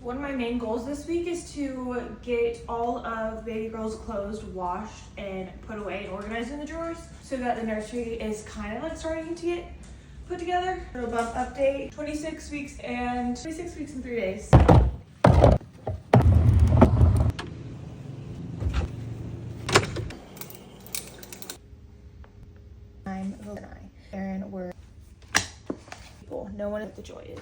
One of my main goals this week is to get all of baby girl's clothes washed and put away and organized in the drawers so that the nursery is kind of like starting to get put together. Little bump update, 26 weeks and 3 days. I'm Aaron, we're people. No one at the joy is.